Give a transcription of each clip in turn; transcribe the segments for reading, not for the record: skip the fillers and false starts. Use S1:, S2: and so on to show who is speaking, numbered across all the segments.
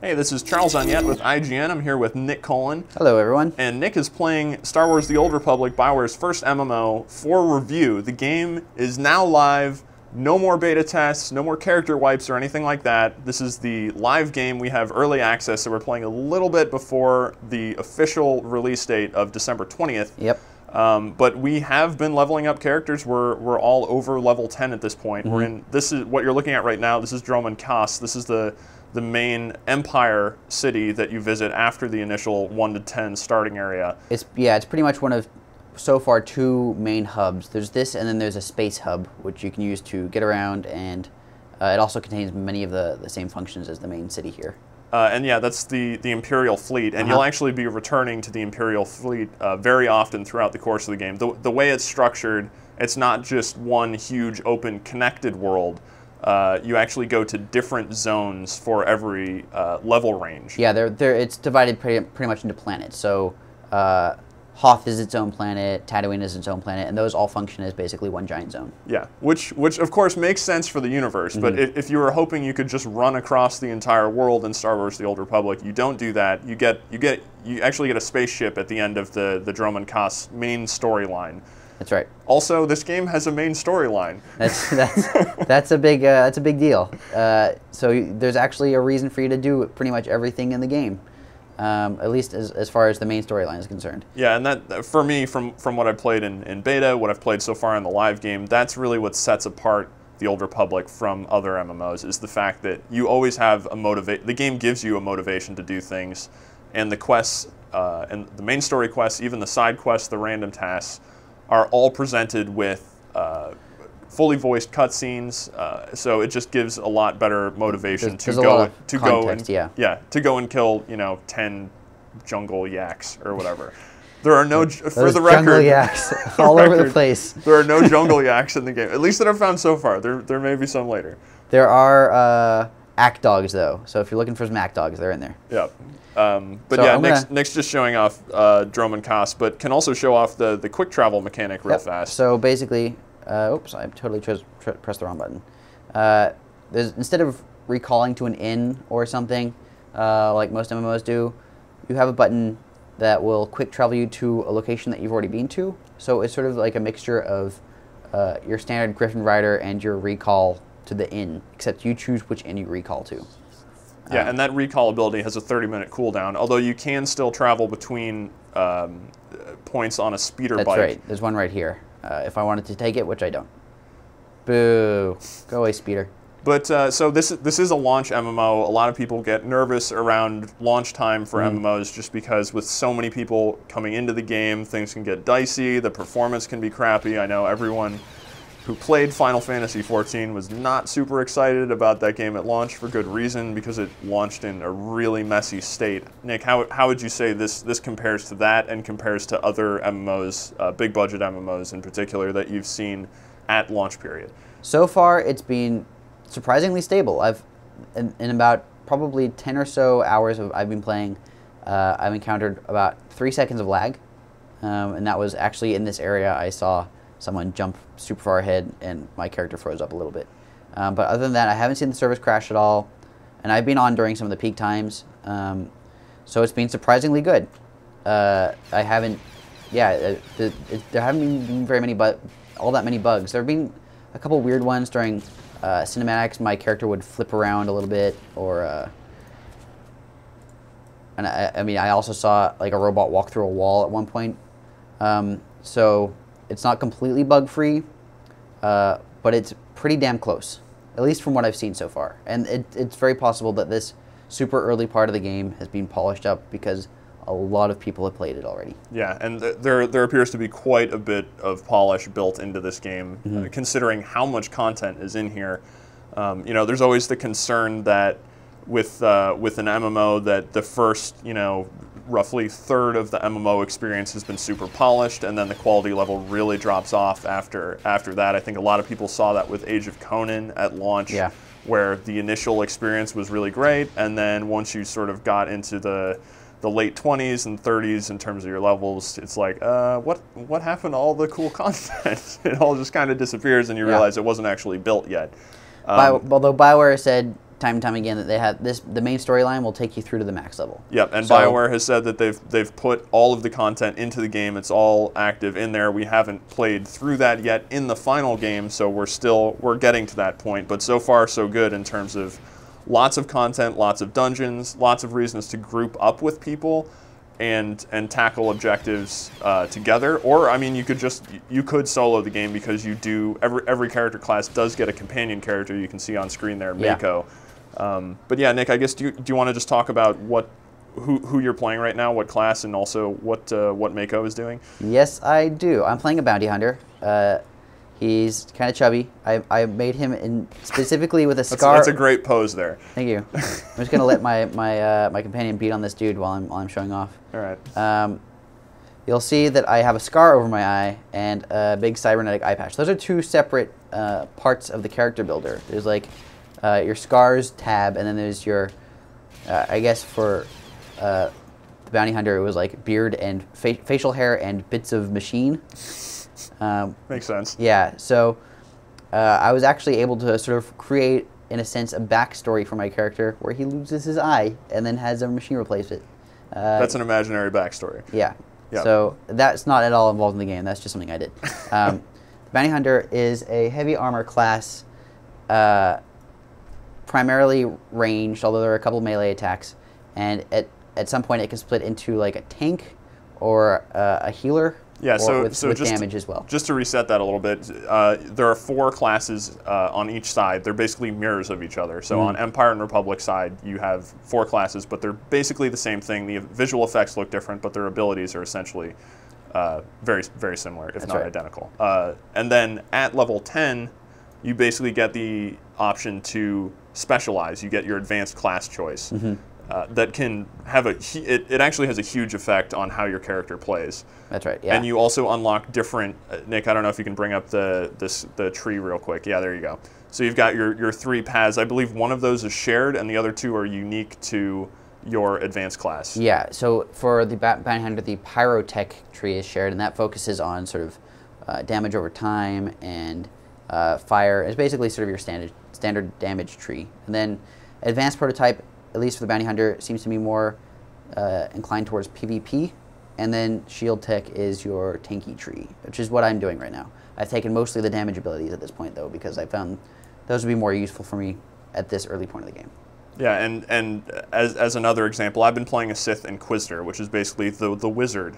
S1: Hey, this is Charles Onyett with IGN. I'm here with Nick Cullen.
S2: Hello, everyone.
S1: And Nick is playing Star Wars The Old Republic, BioWare's first MMO, for review. The game is now live. No more beta tests, no more character wipes or anything like that. This is the live game. We have early access, so we're playing a little bit before the official release date of December 20th.
S2: Yep.
S1: But we have been leveling up characters. We're all over level 10 at this point.
S2: Mm-hmm.
S1: We're in. This is what you're looking at right now. This is Dromund Kaas. This is the main Empire city that you visit after the initial 1 to 10 starting area.
S2: It's pretty much one of, so far, two main hubs. There's this, and then there's a space hub, which you can use to get around, and it also contains many of the same functions as the main city here.
S1: And yeah, that's the Imperial fleet, and you'll actually be returning to the Imperial fleet very often throughout the course of the game. The way it's structured, it's not just one huge open connected world. You actually go to different zones for every level range.
S2: Yeah, it's divided pretty much into planets. So Hoth is its own planet, Tatooine is its own planet, and those all function as basically one giant zone.
S1: Yeah, which of course makes sense for the universe, but if you were hoping you could just run across the entire world in Star Wars: The Old Republic, you don't do that. You actually get a spaceship at the end of the Dromund Kaas main storyline.
S2: That's right.
S1: Also, this game has a main storyline.
S2: That's a big deal. So there's actually a reason for you to do pretty much everything in the game. At least as far as the main storyline is concerned.
S1: Yeah, and that, for me, from what I've played in beta, what I've played so far in the live game, that's really what sets apart the Old Republic from other MMOs, is the fact that you always have a motivation. The game gives you a motivation to do things, and the quests, and the main story quests, even the side quests, the random tasks, are all presented with fully voiced cutscenes, so it just gives a lot better motivation to go and kill 10 jungle yaks or whatever. There are no for the record
S2: jungle yaks all over the place.
S1: There are no jungle yaks in the game, at least that I've found so far. There may be some later.
S2: There are ack dogs though, so if you're looking for some ack dogs, they're in there.
S1: Yeah. But so yeah, Nick's just showing off Dromund Kaas, but can also show off the quick travel mechanic real fast.
S2: So basically, oops, I totally pressed the wrong button. Instead of recalling to an inn or something, like most MMOs do, you have a button that will quick travel you to a location that you've already been to. So it's sort of like a mixture of your standard Griffin Rider and your recall to the inn, except you choose which inn you recall to.
S1: Yeah, and that recall ability has a 30-minute cooldown, although you can still travel between points on a speeder bike.
S2: That's right. There's one right here. If I wanted to take it, which I don't. Boo. Go away, speeder.
S1: But so this is a launch MMO. A lot of people get nervous around launch time for MMOs just because with so many people coming into the game, things can get dicey, the performance can be crappy. I know everyone who played Final Fantasy XIV was not super excited about that game at launch for good reason, because it launched in a really messy state. Nick, how would you say this compares to that and compares to other MMOs, big budget MMOs in particular, that you've seen at launch period?
S2: So far, it's been surprisingly stable. In about probably 10 or so hours I've been playing, I've encountered about 3 seconds of lag, and that was actually in this area. I saw someone jump super far ahead, and my character froze up a little bit. But other than that, I haven't seen the service crash at all, and I've been on during some of the peak times, so it's been surprisingly good. There haven't been very many, all that many bugs. There have been a couple weird ones during cinematics. My character would flip around a little bit, or and I also saw like a robot walk through a wall at one point. So it's not completely bug-free, but it's pretty damn close, at least from what I've seen so far. And it's very possible that this super early part of the game has been polished up because a lot of people have played it already.
S1: Yeah, and there appears to be quite a bit of polish built into this game, considering how much content is in here. There's always the concern that with an MMO that the first, roughly third of the MMO experience has been super polished, and then the quality level really drops off after that. I think a lot of people saw that with Age of Conan at launch, where the initial experience was really great, and then once you sort of got into the late 20s and 30s in terms of your levels, it's like, what happened to all the cool content? It all just kind of disappears, and you realize it wasn't actually built yet.
S2: Although BioWare said time and time again that they have the main storyline will take you through to the max level.
S1: Yep, and BioWare has said that they've put all of the content into the game. It's all active in there. We haven't played through that yet in the final game, so we're getting to that point. But so far, so good in terms of lots of content, lots of dungeons, lots of reasons to group up with people and tackle objectives together. Or I mean, you could solo the game because you do every character class does get a companion character. You can see on screen there, Mako. But yeah, Nick, I guess do you want to just talk about who you're playing right now, what class, and also what Mako is doing?
S2: Yes, I do. I'm playing a bounty hunter. He's kind of chubby. I made him specifically with a scar.
S1: That's a great pose there.
S2: Thank you. I'm just gonna let my companion beat on this dude while I'm showing off.
S1: All right.
S2: You'll see that I have a scar over my eye and a big cybernetic eye patch. Those are two separate parts of the character builder. There's like your scars tab, and then there's your, I guess for the bounty hunter, it was like beard and facial hair and bits of machine.
S1: Makes sense.
S2: Yeah, so I was actually able to sort of create, in a sense, a backstory for my character where he loses his eye and then has a machine replace it.
S1: That's an imaginary backstory.
S2: Yeah.
S1: Yep.
S2: So that's not at all involved in the game. That's just something I did. The bounty hunter is a heavy armor class, primarily ranged, although there are a couple melee attacks. And at some point it can split into like a tank or a healer.
S1: Yeah, so
S2: with
S1: just
S2: damage as well.
S1: Just to reset that a little bit, there are 4 classes on each side. They're basically mirrors of each other. So on Empire and Republic side, you have 4 classes, but they're basically the same thing. The visual effects look different, but their abilities are essentially very, very similar, if not identical. And then at level 10, you basically get the option to specialize. You get your advanced class choice. That can have it actually has a huge effect on how your character plays.
S2: That's right, yeah.
S1: And you also unlock different, Nick, I don't know if you can bring up the tree real quick. Yeah, there you go. So you've got your 3 paths. I believe one of those is shared and the other 2 are unique to your advanced class.
S2: Yeah, so for the bounty hunter, the pyrotech tree is shared, and that focuses on sort of damage over time and fire. It's basically sort of your standard damage tree. And then advanced prototype, at least for the bounty hunter, seems to be more inclined towards PvP. And then shield tech is your tanky tree, which is what I'm doing right now. I've taken mostly the damage abilities at this point, though, because I found those would be more useful for me at this early point of the game.
S1: Yeah, and as another example, I've been playing a Sith Inquisitor, which is basically the wizard.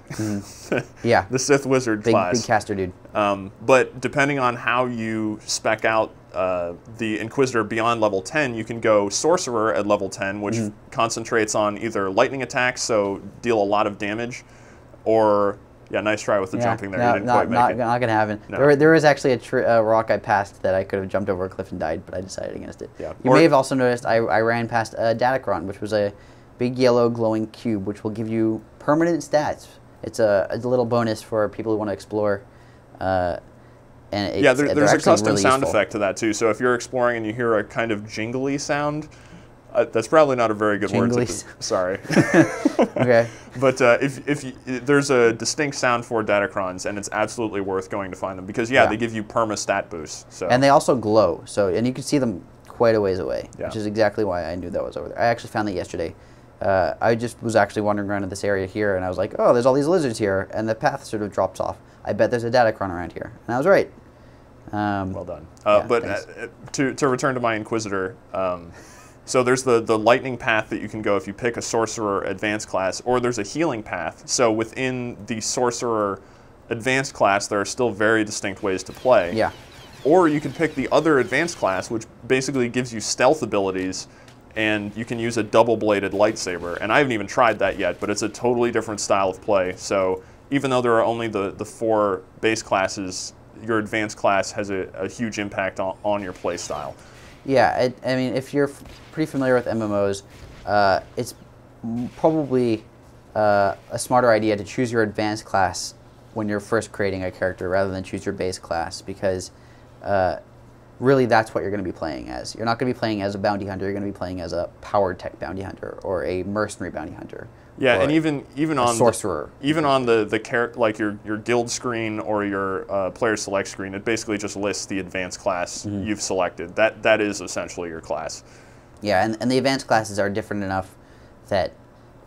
S2: Yeah.
S1: The Sith wizard class.
S2: Big caster dude.
S1: But depending on how you spec out the Inquisitor beyond level 10, you can go Sorcerer at level 10, which concentrates on either lightning attacks, so deal a lot of damage, or... Yeah, nice try with the jumping there. You didn't quite make it.
S2: Not going to happen. No. There was actually a rock I passed that I could have jumped over a cliff and died, but I decided against it. Yeah. You may have also noticed I ran past a Datacron, which was a big yellow glowing cube, which will give you permanent stats. It's a little bonus for people who want to explore. And
S1: there's a custom really sound effect to that, too. So if you're exploring and you hear a kind of jingly sound, that's probably not a very good word. Sorry.
S2: Okay.
S1: But there's a distinct sound for Datacrons, and it's absolutely worth going to find them because they give you perma stat boosts. So.
S2: And they also glow, and you can see them quite a ways away, which is exactly why I knew that was over there. I actually found that yesterday. I just was actually wandering around in this area here, and I was like, oh, there's all these lizards here, and the path sort of drops off. I bet there's a Datacron around here, and I was right.
S1: Well done. To return to my Inquisitor. So there's the lightning path that you can go if you pick a sorcerer advanced class, or there's a healing path. So within the sorcerer advanced class, there are still very distinct ways to play.
S2: Yeah.
S1: Or you can pick the other advanced class, which basically gives you stealth abilities, and you can use a double-bladed lightsaber. And I haven't even tried that yet, but it's a totally different style of play. So even though there are only the 4 base classes, your advanced class has a huge impact on your play style.
S2: Yeah, I mean, if you're pretty familiar with MMOs, it's probably a smarter idea to choose your advanced class when you're first creating a character rather than choose your base class, because really that's what you're going to be playing as. You're not going to be playing as a bounty hunter, you're going to be playing as a power tech bounty hunter or a mercenary bounty hunter.
S1: Yeah, and even on
S2: sorcerer,
S1: even on the character, like your guild screen or your player select screen, it basically just lists the advanced class you've selected. That is essentially your class.
S2: Yeah, and the advanced classes are different enough that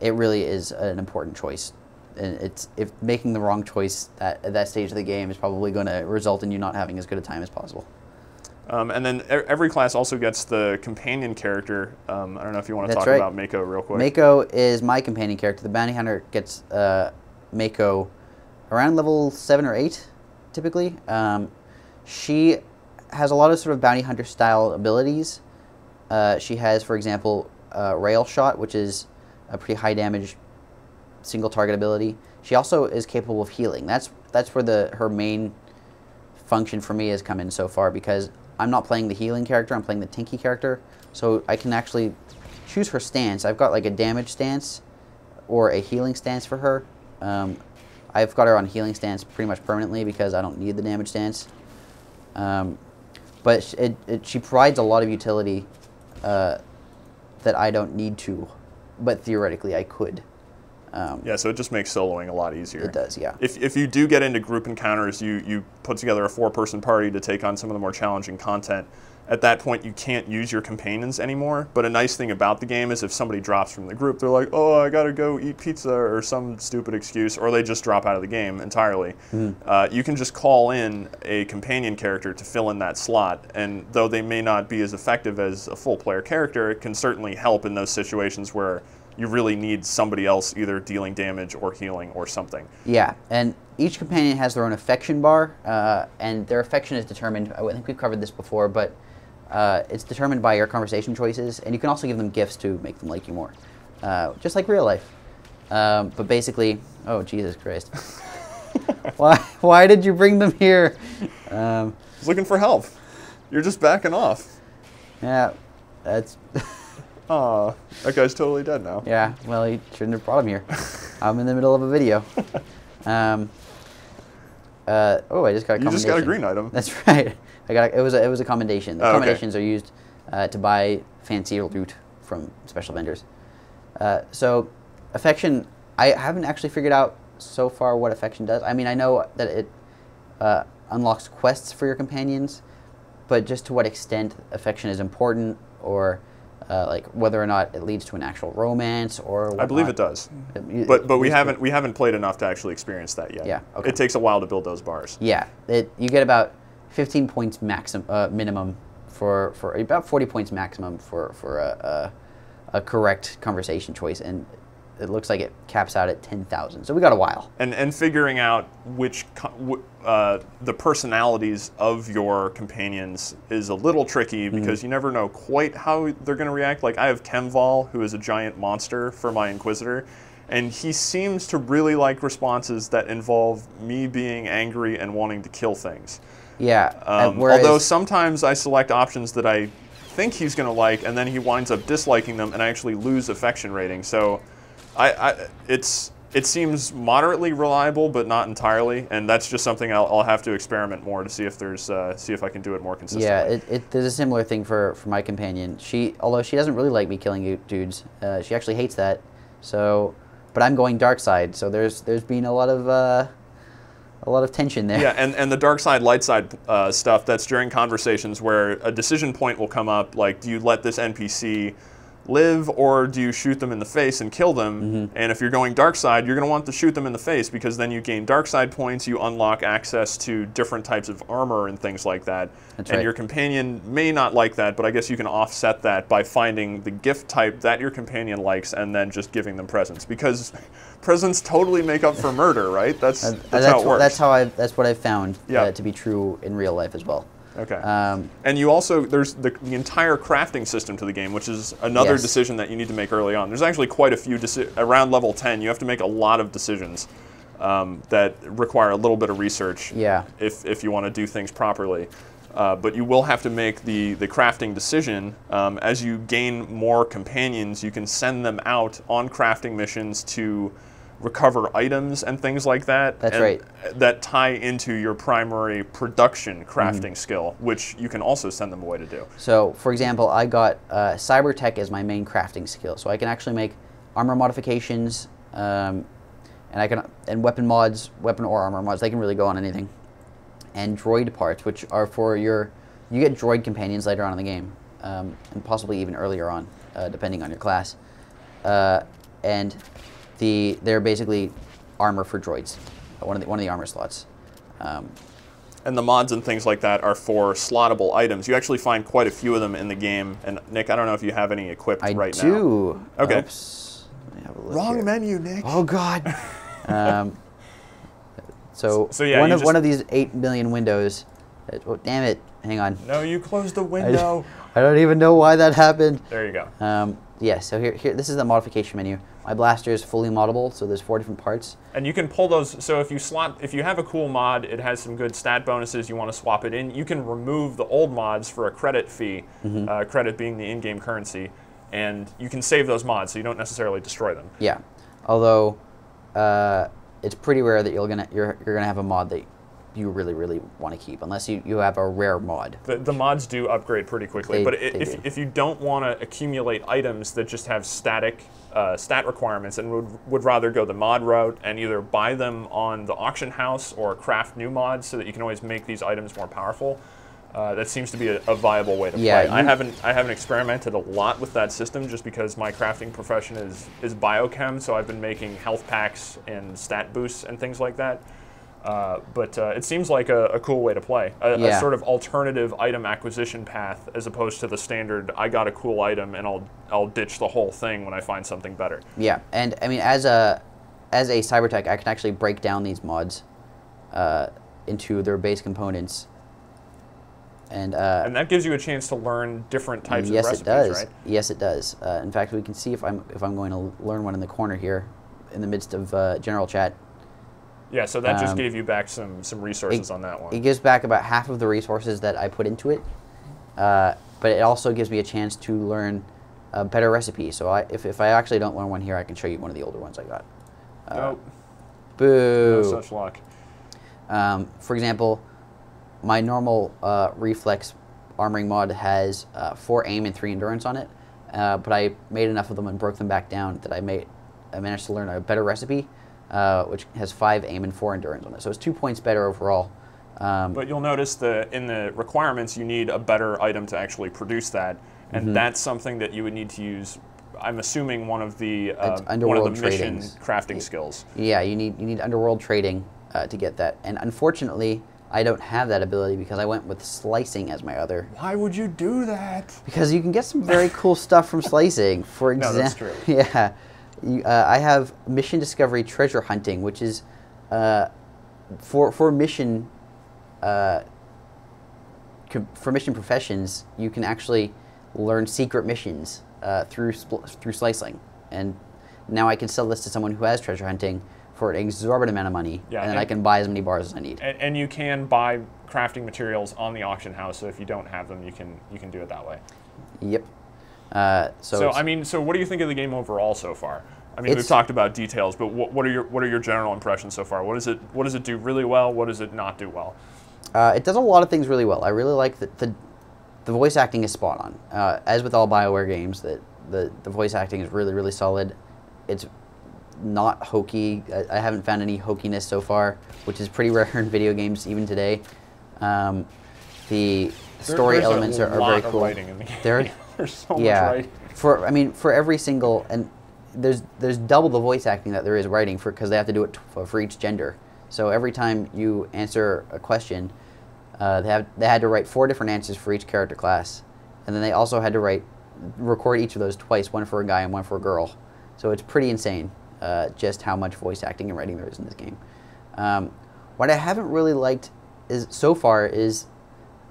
S2: it really is an important choice. And if making the wrong choice at that stage of the game is probably going to result in you not having as good a time as possible.
S1: And then every class also gets the companion character. I don't know if you want to talk about Mako real quick.
S2: Mako is my companion character. The bounty hunter gets Mako around level 7 or 8, typically. She has a lot of sort of bounty hunter style abilities. She has, for example, rail shot, which is a pretty high damage single target ability. She also is capable of healing. That's where her main function for me has come in so far, because I'm not playing the healing character, I'm playing the tanky character. So I can actually choose her stance. I've got like a damage stance or a healing stance for her. I've got her on healing stance pretty much permanently because I don't need the damage stance. But she provides a lot of utility that I don't need to, but theoretically I could.
S1: Yeah, so it just makes soloing a lot easier.
S2: It does, yeah.
S1: If you do get into group encounters, you put together a 4-person party to take on some of the more challenging content. At that point, you can't use your companions anymore. But a nice thing about the game is if somebody drops from the group, they're like, oh, I gotta go eat pizza or some stupid excuse, or they just drop out of the game entirely. You can just call in a companion character to fill in that slot. And though they may not be as effective as a full player character, it can certainly help in those situations where you really need somebody else either dealing damage or healing or something.
S2: Yeah, and each companion has their own affection bar, and their affection is determined, I think we've covered this before, but it's determined by your conversation choices, and you can also give them gifts to make them like you more, just like real life. But basically, oh, Jesus Christ. Why did you bring them here?
S1: He's looking for help. You're just backing off.
S2: Yeah, that's...
S1: Aw, that guy's totally dead now.
S2: Yeah, well, he shouldn't have brought him here. I'm in the middle of a video. Oh, I just got a commendation.
S1: You just got a green item.
S2: That's right. It was a commendation. The commendations are used to buy fancy loot from special vendors. So, affection, I haven't actually figured out so far what affection does. I mean, I know that it unlocks quests for your companions, but just to what extent affection is important, or like whether or not it leads to an actual romance or whatnot.
S1: I believe it does, but we haven't played enough to actually experience that yet.
S2: Yeah, okay.
S1: It takes a while to build those bars.
S2: Yeah, you get about 15 points minimum for about 40 points maximum for a correct conversation choice, and it looks like it caps out at 10,000. So we got a while.
S1: And figuring out which the personalities of your companions is a little tricky because you never know quite how they're going to react. Like I have Kemval, who is a giant monster for my Inquisitor, and he seems to really like responses that involve me being angry and wanting to kill things.
S2: Yeah.
S1: Although sometimes I select options that I think he's going to like, and then he winds up disliking them, and I actually lose affection rating. So it seems moderately reliable, but not entirely, and that's just something I'll have to experiment more to see if I can do it more consistently.
S2: Yeah, there's a similar thing for my companion. Although she doesn't really like me killing dudes, she actually hates that. So, but I'm going dark side, so there's been a lot of tension there.
S1: Yeah, and the dark side, light side stuff, that's during conversations where a decision point will come up, like, do you let this NPC live or do you shoot them in the face and kill them? And if you're going dark side, you're going to want to shoot them in the face because then you gain dark side points, you unlock access to different types of armor and things like that.
S2: That's
S1: and
S2: right.
S1: Your companion may not like that, but I guess you can offset that by finding the gift type that your companion likes and then just giving them presents, because presents totally make up for murder, right? That's how it works.
S2: That's what I've found to be true in real life as well.
S1: Okay. And you also, there's the entire crafting system to the game, which is another decision that you need to make early on. There's actually quite a few, around level 10, you have to make a lot of decisions that require a little bit of research if you want to do things properly. But you will have to make the crafting decision. As you gain more companions, you can send them out on crafting missions to recover items and things like that.
S2: That's right.
S1: That tie into your primary production crafting skill, which you can also send them away to do. So,
S2: for example, I got cyber tech as my main crafting skill, so I can actually make armor modifications, and weapon mods, weapon or armor mods. They can really go on anything. And droid parts, which are for you get droid companions later on in the game. and possibly even earlier on, depending on your class. And they're basically armor for droids, one of the armor slots.
S1: And the mods and things like that are for slottable items. You actually find quite a few of them in the game. And Nick, I don't know if you have any equipped right now.
S2: I do.
S1: Okay.
S2: Oops. Let me have a look
S1: Wrong
S2: here.
S1: menu, Nick.
S2: Oh God. So
S1: yeah,
S2: one of these 8 million windows. Oh, damn it! Hang on.
S1: No, you closed the window.
S2: I don't even know why that happened.
S1: There you go.
S2: Yeah. So here, this is the modification menu. My blaster is fully moddable, so there's 4 different parts.
S1: And you can pull those. So if you have a cool mod, it has some good stat bonuses. You want to swap it in. You can remove the old mods for a credit fee. Credit being the in-game currency, and you can save those mods, so you don't necessarily destroy them.
S2: Yeah. Although it's pretty rare that you're gonna have a mod that you really want to keep, unless you have a rare mod.
S1: The mods do upgrade pretty quickly, but if you don't want to accumulate items that just have static stat requirements and would rather go the mod route and either buy them on the auction house or craft new mods so that you can always make these items more powerful, that seems to be a viable way to play. I haven't experimented a lot with that system just because my crafting profession is biochem, so I've been making health packs and stat boosts and things like that. But it seems like a cool way to play, a sort of alternative item acquisition path as opposed to the standard, I got a cool item and I'll ditch the whole thing when I find something better.
S2: Yeah, and I mean, as a cybertech, I can actually break down these mods into their base components. And
S1: that gives you a chance to learn different types of recipes, right?
S2: Yes, it does. In fact, we can see if I'm going to learn one in the corner here, in the midst of general chat.
S1: Yeah, so that just gave you back some resources on that one.
S2: It gives back about half of the resources that I put into it, but it also gives me a chance to learn a better recipe. So if I actually don't learn one here, I can show you one of the older ones I got.
S1: Nope.
S2: Boo.
S1: No such luck.
S2: For example, my normal reflex armoring mod has 4 aim and 3 endurance on it, but I made enough of them and broke them back down that I managed to learn a better recipe, which has 5 aim and 4 endurance on it. So it's 2 points better overall.
S1: But you'll notice in the requirements, you need a better item to actually produce that, and that's something that you would need to use. I'm assuming one of the mission crafting skills.
S2: Yeah, you need underworld trading to get that, and unfortunately, I don't have that ability because I went with slicing as my other.
S1: Why would you do that?
S2: Because you can get some very cool stuff from slicing. For example,
S1: no, that's true.
S2: Yeah, I have mission discovery treasure hunting, which is for mission professions. You can actually learn secret missions through slicing, and now I can sell this to someone who has treasure hunting for an exorbitant amount of money, and then I can buy as many bars as I need.
S1: And you can buy crafting materials on the auction house, so if you don't have them, you can do it that way.
S2: Yep.
S1: So what do you think of the game overall so far? I mean, we've talked about details, but what are your general impressions so far? What does it do really well? What does it not do well?
S2: It does a lot of things really well. I really like that the voice acting is spot on. As with all BioWare games, the voice acting is really solid. It's not hokey. I haven't found any hokiness so far, which is pretty rare in video games even today. The story elements are very cool.
S1: Writing in the game. There's so much writing.
S2: For every single, and there's double the voice acting that there is writing because they have to do it for each gender. So every time you answer a question, they had to write 4 different answers for each character class, and then they also had to record each of those twice, one for a guy and one for a girl. So it's pretty insane. Just how much voice acting and writing there is in this game. What I haven't really liked so far is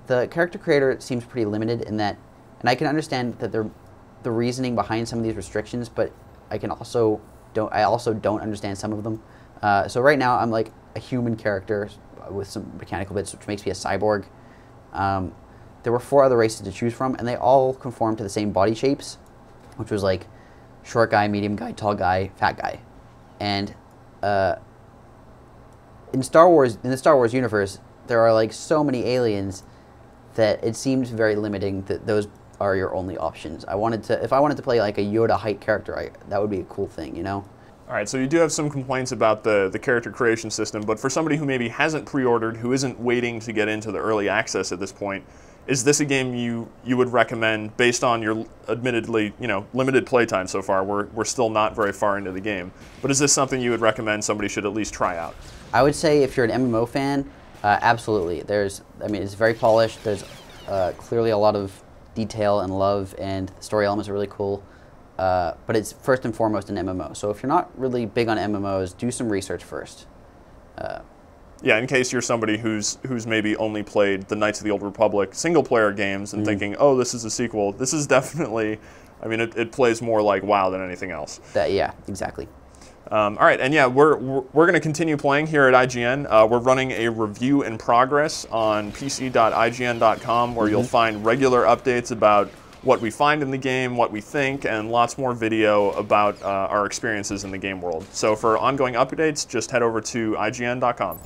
S2: the character creator seems pretty limited in that, and I can understand that the reasoning behind some of these restrictions, but I also don't understand some of them. So right now I'm like a human character with some mechanical bits, which makes me a cyborg. There were 4 other races to choose from, and they all conform to the same body shapes, which was like short guy, medium guy, tall guy, fat guy. And in the Star Wars universe, there are like so many aliens that it seems very limiting that those are your only options. If I wanted to play like a Yoda height character, that would be a cool thing, you know?
S1: All right, so you do have some complaints about the character creation system, but for somebody who maybe hasn't pre-ordered, who isn't waiting to get into the early access at this point, is this a game you would recommend based on your admittedly limited playtime so far? We're still not very far into the game, but is this something you would recommend somebody should at least try out?
S2: I would say if you're an MMO fan, absolutely. It's very polished. There's clearly a lot of detail and love, and the story elements are really cool. But it's first and foremost an MMO. So if you're not really big on MMOs, do some research first.
S1: Yeah, in case you're somebody who's maybe only played the Knights of the Old Republic single-player games and thinking, oh, this is a sequel, this is definitely, it plays more like WoW than anything else.
S2: Yeah, exactly.
S1: All right, and yeah, we're going to continue playing here at IGN. We're running a review in progress on pc.ign.com where you'll find regular updates about what we find in the game, what we think, and lots more video about our experiences in the game world. So for ongoing updates, just head over to ign.com.